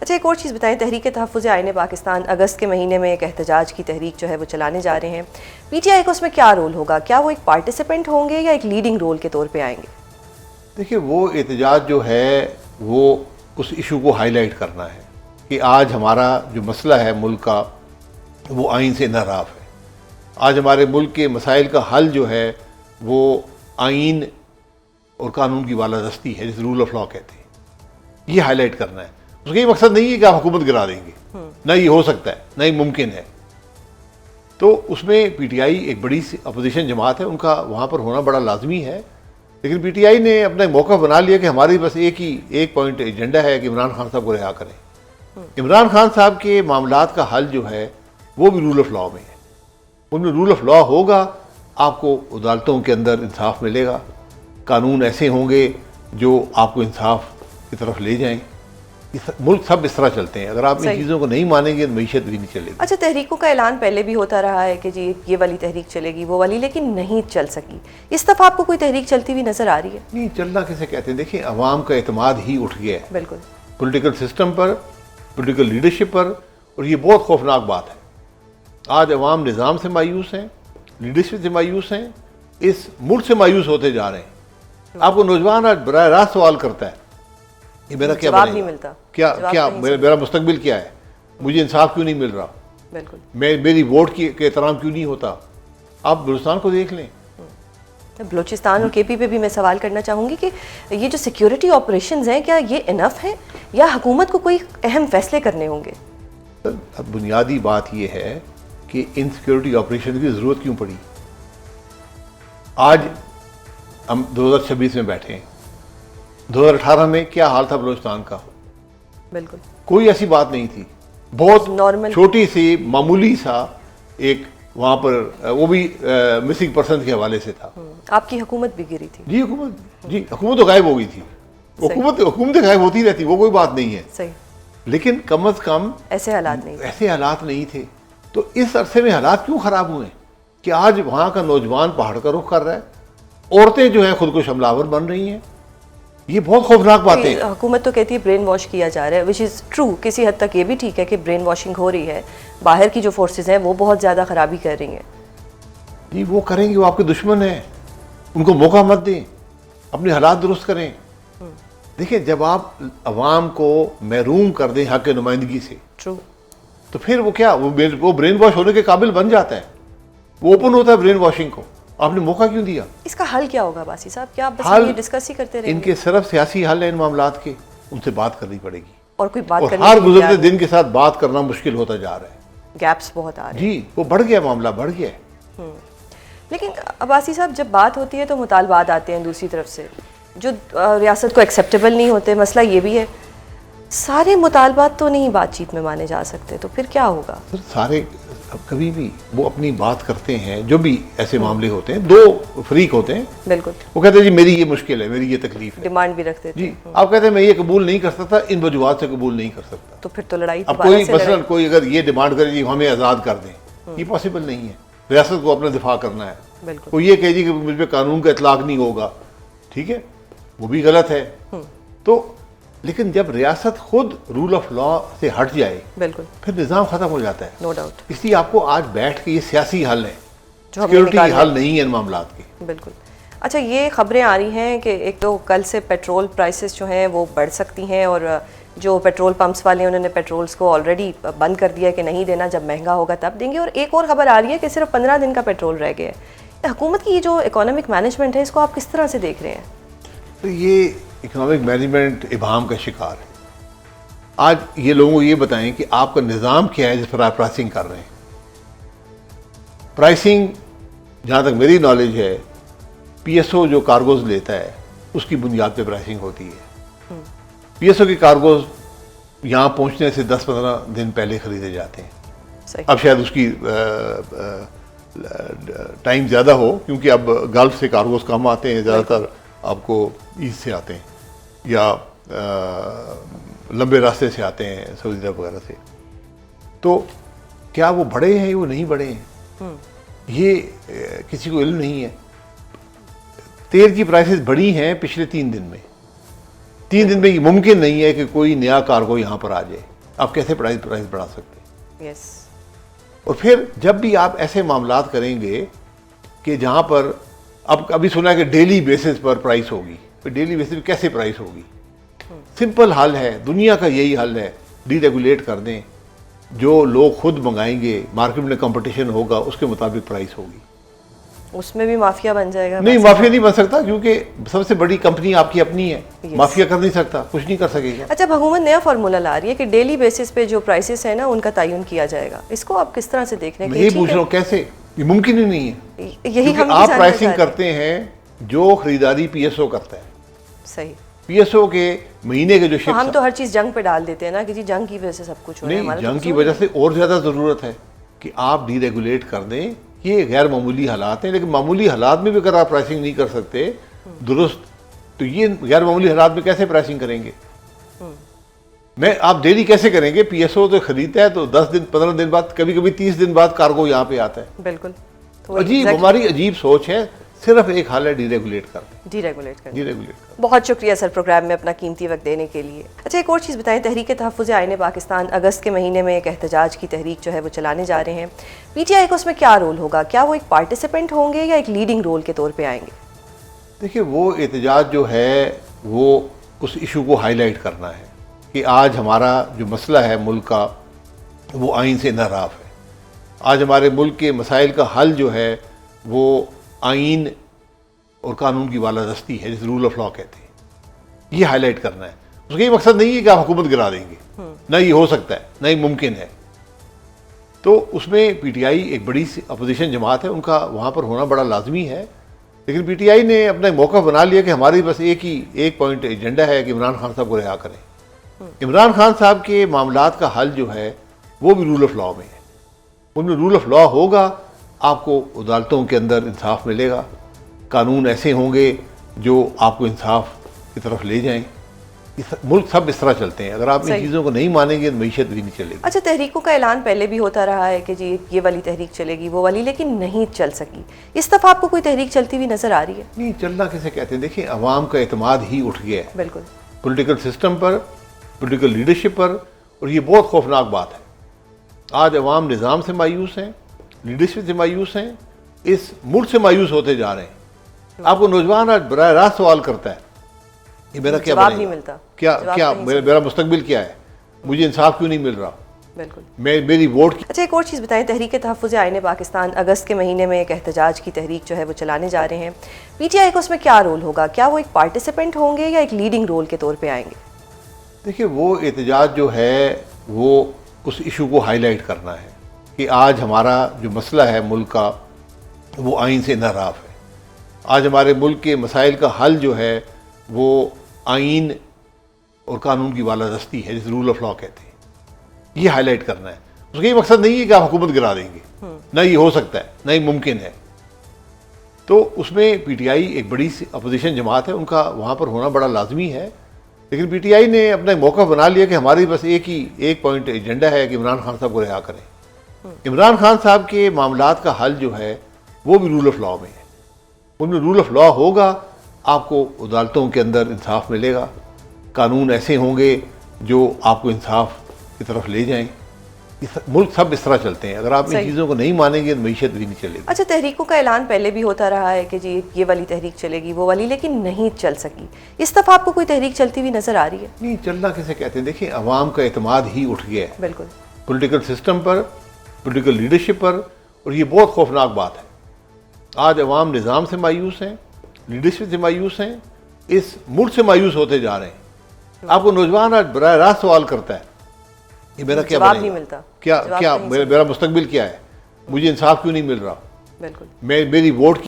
अच्छा, एक और चीज़ बताएं, तहरीक तहफ़्फ़ुज़ आईन पाकिस्तान अगस्त के महीने में एक एहतजाज की तहरीक जो है वो चलाने जा रहे हैं। पीटीआई का उसमें क्या रोल होगा? क्या वो एक पार्टिसिपेंट होंगे या एक लीडिंग रोल के तौर पे आएंगे? देखिए, वो एहतजाज जो है वो उस इशू को हाईलाइट करना है कि आज हमारा जो मसला है मुल्क का, वो आइन से इनहराफ है। आज हमारे मुल्क के मसाइल का हल जो है वो आइन और कानून की बालादस्ती है, जिसे रूल ऑफ लॉ कहते हैं। ये हाईलाइट करना है। उसका ये मकसद नहीं है कि आप हुकूमत गिरा देंगे, ना ये हो सकता है, ना ही मुमकिन है। तो उसमें पीटीआई एक बड़ी अपोजिशन जमात है, उनका वहाँ पर होना बड़ा लाजमी है। लेकिन पीटीआई ने अपना मौका बना लिया कि हमारी बस एक पॉइंट एजेंडा है कि इमरान खान साहब को रिहा करें। इमरान खान साहब के मामलात का हल जो है वो भी रूल ऑफ लॉ में है। उनमें रूल ऑफ लॉ होगा, आपको अदालतों के अंदर इंसाफ मिलेगा, कानून ऐसे होंगे जो आपको इंसाफ की तरफ ले जाएं। मुल्क सब इस तरह चलते हैं। अगर आप इन चीज़ों को नहीं मानेंगे तो मईशत भी नहीं चलेगी। अच्छा, तहरीकों का ऐलान पहले भी होता रहा है कि जी ये वाली तहरीक चलेगी, वो वाली, लेकिन नहीं चल सकी। इस दफ़ा आपको कोई तहरीक चलती हुई नजर आ रही है? नहीं, चलना किसे कहते हैं? देखिए, अवाम का एतमाद ही उठ गया है बिल्कुल, पॉलिटिकल सिस्टम पर, पॉलिटिकल लीडरशिप पर, और ये बहुत खौफनाक बात है। आज अवाम निज़ाम से मायूस हैं, लीडरशिप से मायूस हैं, इस मुल्क से मायूस होते जा रहे हैं। आपको नौजवान आज बराह रास्त सवाल करता है कि मेरा क्या जवाब नहीं मिलता, क्या मेरा मुस्तकबिल क्या है, मुझे इंसाफ क्यों नहीं मिल रहा, बिल्कुल, मेरी वोट के एहतराम क्यों नहीं होता। आप बलूचिस्तान को देख लें। बलूचिस्तान और केपी पे भी मैं सवाल करना चाहूँगी कि ये जो सिक्योरिटी ऑपरेशंस हैं, क्या ये इनफ है या हुकूमत को कोई अहम फैसले करने होंगे? अब बुनियादी बात यह है कि इन सिक्योरिटी ऑपरेशन की ज़रूरत क्यों पड़ी। आज हम 2026 में बैठे हैं, 2018 में क्या हाल था बलूचिस्तान का? बिल्कुल, कोई ऐसी बात नहीं थी। बहुत नॉर्मल, छोटी सी मामूली सा एक वहाँ पर, वो भी मिसिंग पर्सन के हवाले से था। आपकी हुकूमत भी गिरी थी। जी, हुकूमत तो गायब हो गई थी। हुकूमतें गायब होती रहती, वो कोई बात नहीं है। सही, लेकिन कम अज कम ऐसे हालात नहीं थे। तो इस अरसे में हालात क्यों खराब हुए कि आज वहाँ का नौजवान पहाड़ का रुख कर रहा है, औरतें जो हैं खुद को हमलावर बन रही हैं। ये बहुत खौफनाक बातें हैं। हुकूमत तो कहती है ब्रेन वॉश किया जा रहा है, विच इज़ ट्रू। किसी हद तक ये भी ठीक है कि ब्रेन वॉशिंग हो रही है, बाहर की जो फोर्सेस हैं वो बहुत ज़्यादा खराबी कर रही हैं। जी, वो करेंगे, वो आपके दुश्मन हैं, उनको मौका मत दें, अपने हालात दुरुस्त करें। देखिए, जब आप अवाम को महरूम कर दें हक नुमाइंदगी से, ट्रू, तो फिर वो क्या, वो ब्रेन वॉश होने के काबिल बन जाता है, वो ओपन होता है ब्रेन वॉशिंग को। आपने मौका क्यों दिया? इसका हल क्या होगा बासी साहब? क्या आप बस ये डिस्कस ही करते रहेंगे? इनके सिर्फ सियासी हल है इन मामलात के, उनसे बात करनी पड़ेगी। और कोई बात और हर गुजरते दिन के साथ बात करना मुश्किल होता जा रहा है। गैप्स बहुत आ रहे हैं। जी, वो बढ़ गया, मामला बढ़ गया है। लेकिन अब्बासी साहब, जब बात होती है तो मुतालबात आते हैं दूसरी तरफ से जो रियासत को एक्सेप्टेबल नहीं होते। मसला ये भी है, सारे मुतालबात तो नहीं बातचीत में माने जा सकते, तो फिर क्या होगा? सारे कभी भी वो अपनी बात करते हैं। जो भी ऐसे मामले होते हैं, दो फरीक होते हैं, बिल्कुल, वो कहते हैं जी मेरी ये मुश्किल है, मेरी ये तकलीफ है, डिमांड भी रखते हैं। जी, आप कहते हैं मैं ये कबूल नहीं कर सकता, इन वजूहात से कबूल नहीं कर सकता। तो फिर तो लड़ाई। अब कोई मसलन कोई अगर ये डिमांड करे जी हमें आज़ाद कर दें, ये पॉसिबल नहीं है। रियासत को अपना दिफा करना है। कोई ये कहे जी कि मुझ पर कानून का इतलाक नहीं होगा, ठीक है, वो भी गलत है। तो लेकिन जब रियासत खुद रूल ऑफ लॉ से हट जाए, बिल्कुल, फिर निज़ाम खत्म हो जाता है, नो डाउट। इसलिए आपको आज बैठ के ये सियासी हल है, सिक्योरिटी हल नहीं है इन मामलात के। बिल्कुल। अच्छा, ये खबरें आ रही हैं कि एक तो कल से पेट्रोल प्राइसेस जो हैं वो बढ़ सकती हैं, और जो पेट्रोल पंप्स वाले हैं उन्होंने पेट्रोल्स को ऑलरेडी बंद कर दिया कि नहीं देना, जब महंगा होगा तब देंगे। और एक और खबर आ रही है कि सिर्फ 15 दिन का पेट्रोल रह गया है। हुकूमत की ये जो इकोनॉमिक मैनेजमेंट है, इसको आप किस तरह से देख रहे हैं? तो ये इकोनॉमिक मैनेजमेंट इबाम का शिकार है। आज ये लोगों को ये बताएं कि आपका निज़ाम क्या है जिस पर आप प्राइसिंग कर रहे हैं। प्राइसिंग, जहाँ तक मेरी नॉलेज है, पीएसओ जो कार्गोज लेता है उसकी बुनियाद पे प्राइसिंग होती है। पीएसओ की कार्गोज यहाँ पहुँचने से 10-15 दिन पहले खरीदे जाते हैं। अब शायद उसकी टाइम ज़्यादा हो, क्योंकि अब गल्फ से कार्गोज कम आते हैं, ज़्यादातर आपको ईस्ट से आते हैं या लंबे रास्ते से आते हैं, सऊदी अरब वगैरह से। तो क्या वो बड़े हैं, वो नहीं बड़े हैं, ये किसी को इल्म नहीं है। तेल की प्राइसेस बढ़ी हैं पिछले 3 दिन में, 3 दिन में ये मुमकिन नहीं है कि कोई नया कार्गो यहाँ पर आ जाए। आप कैसे प्राइस बढ़ा सकते हैं? यस। और फिर जब भी आप ऐसे मामलात करेंगे कि जहाँ पर अब अभी सुना है कि डेली बेसिस पर प्राइस होगी, तो डेली बेसिस पर कैसे प्राइस होगी? सिंपल हल है, दुनिया का यही हल है, डीरेगुलेट कर दें। जो लोग खुद मंगाएंगे, मार्केट में कंपटीशन होगा, उसके मुताबिक प्राइस होगी। उसमें भी माफिया बन जाएगा? नहीं, माफिया नहीं बन सकता, क्योंकि सबसे बड़ी कंपनी आपकी अपनी है। माफिया कर नहीं सकता, कुछ नहीं कर सकेगा। अच्छा, हुकूमत नया फार्मूला ला रही है कि डेली बेसिस पे जो प्राइसेस है ना उनका तयन किया जाएगा। इसको आप किस तरह से देख रहे हैं? मैं ये पूछ रहा हूँ कैसे, ये मुमकिन ही नहीं है। यही हम आप प्राइसिंग करते हैं जो खरीदारी पीएसओ करता है। सही। पीएसओ के महीने के जो तो हम तो हर चीज जंग पे डाल देते हैं ना कि जी जंग की वजह से सब कुछ हो रहा है। नहीं, जंग की वजह से और ज्यादा जरूरत है कि आप डीरेगुलेट कर दें। ये गैर मामूली हालात हैं, लेकिन मामूली हालात में भी अगर आप प्राइसिंग नहीं कर सकते दुरुस्त, तो ये गैर मामूली हालात में कैसे प्राइसिंग करेंगे? मैं आप डेली कैसे करेंगे? पीएसओ तो खरीदता है तो 10 दिन 15 दिन बाद, कभी कभी 30 दिन बाद कार्गो यहाँ पे आता है। बिल्कुल। तो अजीब, हमारी अजीब सोच है। सिर्फ एक हाल है, डीरेगुलेट कर। बहुत शुक्रिया सर प्रोग्राम में अपना कीमती वक्त देने के लिए। अच्छा, एक और चीज़ बताएं, तहरीक तहफ़्फ़ुज़ आईन पाकिस्तान अगस्त के महीने में एक एहतजाज की तहरीक जो है वो चलाने जा रहे हैं। पीटीआई का उसमें क्या रोल होगा? क्या वो एक पार्टिसिपेंट होंगे या एक लीडिंग रोल के तौर पे आएंगे? देखिए, वो एहतजाज जो है वो उस इशू को हाईलाइट करना है कि आज हमारा जो मसला है मुल्क का, वो आइन से इनहराफ है। आज हमारे मुल्क के मसाइल का हल जो है वो आइन और कानून की बालादस्ती है, जिसे रूल ऑफ लॉ कहते हैं। ये हाईलाइट करना है। उसका ये मकसद नहीं है कि आप हुकूमत गिरा देंगे, ना ये हो सकता है, ना ही मुमकिन है। तो उसमें पीटीआई एक बड़ी सी अपोजिशन जमात है, उनका वहाँ पर होना बड़ा लाजमी है। लेकिन पीटीआई ने अपना एक मौका बना लिया कि हमारी बस एक पॉइंट एजेंडा है कि इमरान खान साहब को रिहा करें। इमरान खान साहब के मामलात का हल जो है वो भी रूल ऑफ लॉ में है। उनमें रूल ऑफ लॉ होगा, आपको अदालतों के अंदर इंसाफ मिलेगा, कानून ऐसे होंगे जो आपको इंसाफ की तरफ ले जाएं। मुल्क सब इस तरह चलते हैं। अगर आप इन चीज़ों को नहीं मानेंगे तो मईशत भी नहीं चलेगी। अच्छा, तहरीकों का ऐलान पहले भी होता रहा है कि जी ये वाली तहरीक चलेगी, वो वाली, लेकिन नहीं चल सकी। इस दफ़ा आपको कोई तहरीक चलती हुई नजर आ रही है? नहीं, चलना किसे कहते हैं? देखिए, अवाम का एतमाद ही उठ गया है। बिल्कुल। पॉलिटिकल सिस्टम पर, पॉलिटिकल लीडरशिप पर, और ये बहुत खौफनाक बात है। आज अवाम निज़ाम से मायूस हैं, लीडरशिप से मायूस हैं, इस मुल्क से मायूस होते जा रहे हैं। आपको नौजवान आज बराह रास्त सवाल करता है, ये मेरा क्या जवाब नहीं मिलता, क्या मेरा मुस्तकबिल क्या है, मुझे इंसाफ क्यों नहीं मिल रहा? बिल्कुल। मेरी वोट। अच्छा, एक और चीज़ बताएं, तहरीक तहफ़्फ़ुज़ आईन पाकिस्तान अगस्त के महीने में एक एहतजाज की तहरीक जो है वो चलाने जा रहे हैं। पीटीआई का उसमें क्या रोल होगा? क्या वो एक पार्टिसिपेंट होंगे या एक लीडिंग रोल के तौर पे आएंगे? देखिए, वो एहतजाज जो है वो उस इशू को हाईलाइट करना है कि आज हमारा जो मसला है मुल्क का, वो आइन से इनहराफ है। आज हमारे मुल्क के मसाइल का हल जो है वो आइन और कानून की बालादस्ती है, जिसे रूल ऑफ लॉ कहते हैं। ये हाईलाइट करना है। उसका ये मकसद नहीं है कि आप हुकूमत गिरा देंगे, ना ये हो सकता है, ना ही मुमकिन है। तो उसमें पीटीआई एक बड़ी सी अपोजिशन जमात है, उनका वहाँ पर होना बड़ा लाजमी है। लेकिन पीटीआई ने अपना एक मौका बना लिया कि हमारी बस एक पॉइंट एजेंडा है कि इमरान खान साहब को रिहा करें। इमरान खान साहब के मामलात का हल जो है वो भी रूल ऑफ लॉ में है। उनमें रूल ऑफ लॉ होगा, आपको अदालतों के अंदर इंसाफ मिलेगा, कानून ऐसे होंगे जो आपको इंसाफ की तरफ ले जाएं। मुल्क सब इस तरह चलते हैं। अगर आप इन चीज़ों को नहीं मानेंगे तो मईशत भी नहीं चलेगी। अच्छा, तहरीकों का ऐलान पहले भी होता रहा है कि जी ये वाली तहरीक चलेगी, वो वाली, लेकिन नहीं चल सकी। इस दफ़ा आपको कोई तहरीक चलती हुई नजर आ रही है? नहीं, चलना किसे कहते हैं? देखिए, अवाम का एतमाद ही उठ गया है। बिल्कुल। पॉलिटिकल सिस्टम पर, पॉलिटिकल लीडरशिप पर, और ये बहुत खौफनाक बात है। आज अवाम निज़ाम से मायूस हैं, लीडरशिप से मायूस हैं, इस मुल्क से मायूस होते जा रहे हैं। आपको नौजवान आज बराह रास्त सवाल करता है, ये मेरा क्या जवाब नहीं मिलता, क्या मेरा मुस्तकबिल क्या है, मुझे इंसाफ क्यों नहीं मिल रहा? बिल्कुल। मेरी वोट